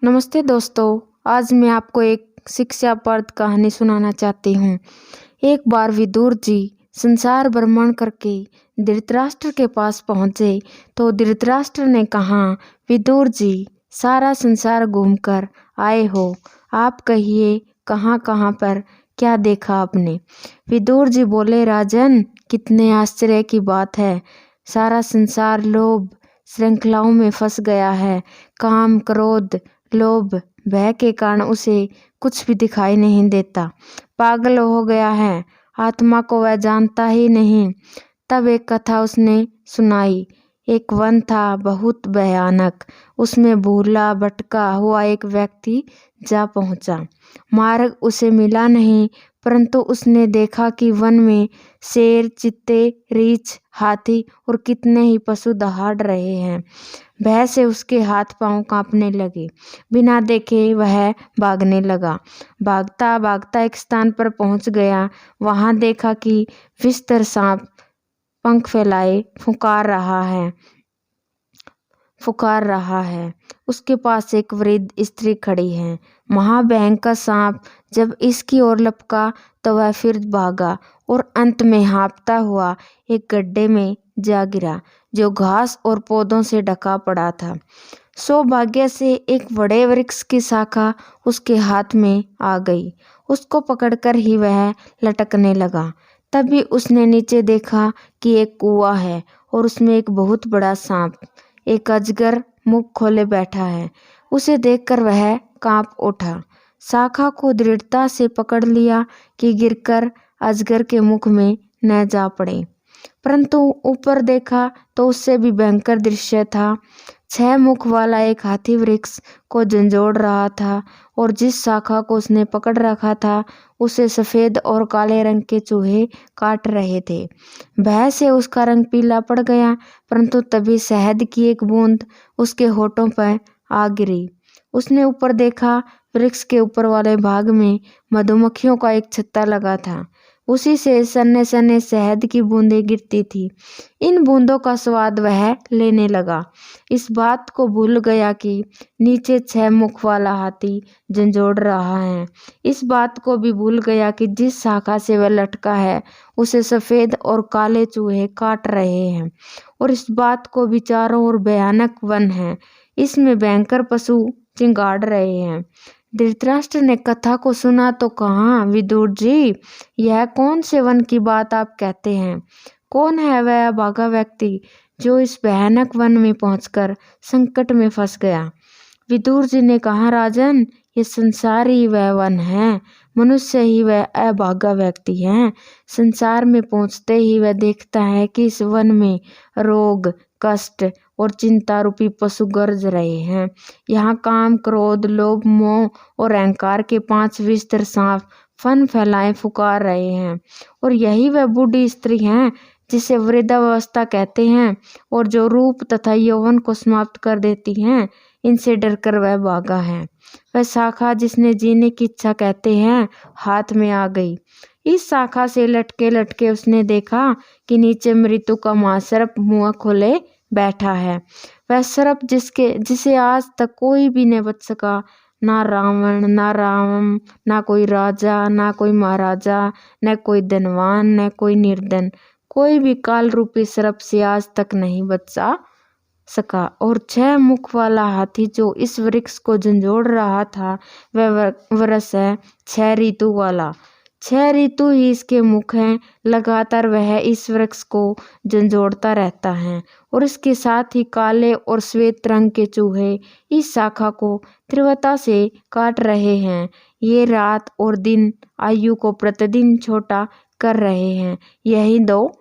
नमस्ते दोस्तों। आज मैं आपको एक शिक्षाप्रद कहानी सुनाना चाहती हूँ। एक बार विदुर जी संसार भ्रमण करके धृतराष्ट्र के पास पहुँचे तो धृतराष्ट्र ने कहा, विदुर जी सारा संसार घूमकर आए हो, आप कहिए कहाँ कहाँ पर क्या देखा आपने। विदुर जी बोले, राजन कितने आश्चर्य की बात है। सारा संसार लोभ श्रृंखलाओं में फंस गया है। काम क्रोध लोभ भय के कारण उसे कुछ भी दिखाई नहीं देता। पागल हो गया है, आत्मा को वह जानता ही नहीं। तब एक कथा उसने सुनाई। एक वन था बहुत भयानक, उसमें भूला भटका हुआ एक व्यक्ति जा पहुंचा। मार्ग उसे मिला नहीं, परंतु उसने देखा कि वन में शेर चीते रीछ हाथी और कितने ही पशु दहाड़ रहे हैं। भय से उसके हाथ पांव कांपने लगे। बिना देखे वह भागने लगा। भागता भागता एक स्थान पर पहुंच गया। वहां देखा कि विस्तर सांप पंख फैलाए फुकार रहा है। उसके पास एक वृद्ध स्त्री खड़ी है। महाभयंकर सांप जब इसकी ओर लपका तो वह फिर भागा और अंत में हाँफता हुआ एक गड्ढे में जा गिरा, जो घास और पौधों से ढका पड़ा था। सौभाग्य से एक बड़े वृक्ष की शाखा उसके हाथ में आ गई। उसको पकड़कर ही वह लटकने लगा। तभी उसने नीचे देखा कि एक कुआं है और उसमें एक बहुत बड़ा सांप, एक अजगर मुख खोले बैठा है। उसे देखकर वह कांप उठा, शाखा को दृढ़ता से पकड़ लिया कि गिरकर अजगर के मुख में न जा पड़े। परंतु ऊपर देखा तो उससे भी भयंकर दृश्य था। 6 मुख वाला एक हाथी वृक्ष को झंझोड़ रहा था और जिस शाखा को उसने पकड़ रखा था उसे सफेद और काले रंग के चूहे काट रहे थे। भय से उसका रंग पीला पड़ गया, परंतु तभी शहद की एक बूंद उसके होठों पर आ गिरी। उसने ऊपर देखा, वृक्ष के ऊपर वाले भाग में मधुमक्खियों का एक छत्ता लगा था। उसी से सन्ने सन्ने शहद की बूंदें गिरती थी। इन बूंदों का स्वाद वह लेने लगा। इस बात को भूल गया कि नीचे 6 मुख वाला हाथी झंझोड़ रहा है। इस बात को भी भूल गया कि जिस शाखा से वह लटका है उसे सफेद और काले चूहे काट रहे हैं। और इस बात को भी चारों ओर भयानक वन है, इसमें भयंकर पशु चिंगाड़ रहे हैं। धृतराष्ट्र ने कथा को सुना तो कहा, विदुर जी यह कौन से वन की बात आप कहते हैं। कौन है वह अभागा व्यक्ति जो इस भयानक वन में पहुंचकर संकट में फंस गया। विदुर जी ने कहा, राजन ये संसार ही वह वन है, मनुष्य ही वह अभागा व्यक्ति है। संसार में पहुंचते ही वह देखता है कि इस वन में रोग कष्ट और चिंता रूपी पशु गरज रहे हैं। यहाँ काम क्रोध लोभ मोह और अहंकार के 5 विस्तर सांप फन फैलाए फुकार रहे हैं। और यही वह बूढ़ी स्त्री है जिसे वृद्धावस्था कहते हैं और जो रूप तथा यौवन को समाप्त कर देती हैं। इनसे डरकर वह भागा है। वह शाखा जिसने जीने की इच्छा कहते हैं हाथ में आ गई। इस शाखा से लटके लटके उसने देखा कि नीचे मृत्यु का महासर्प मुंह खोले बैठा है। वह सर्प जिसे आज तक कोई भी नहीं बच सका, ना रावण ना राम, ना कोई राजा ना कोई महाराजा, न कोई धनवान न कोई निर्धन, कोई भी काल रूपी सर्प से आज तक नहीं बच सका। और 6 मुख वाला हाथी जो इस वृक्ष को झंझोड़ रहा था वह वृक्ष है 6 ऋतु वाला। 6 ऋतु ही इसके मुख हैं। लगातार वह इस वृक्ष को झंझोड़ता रहता है और इसके साथ ही काले और श्वेत रंग के चूहे इस शाखा को तीव्रता से काट रहे हैं। ये रात और दिन आयु को प्रतिदिन छोटा कर रहे हैं। यही 2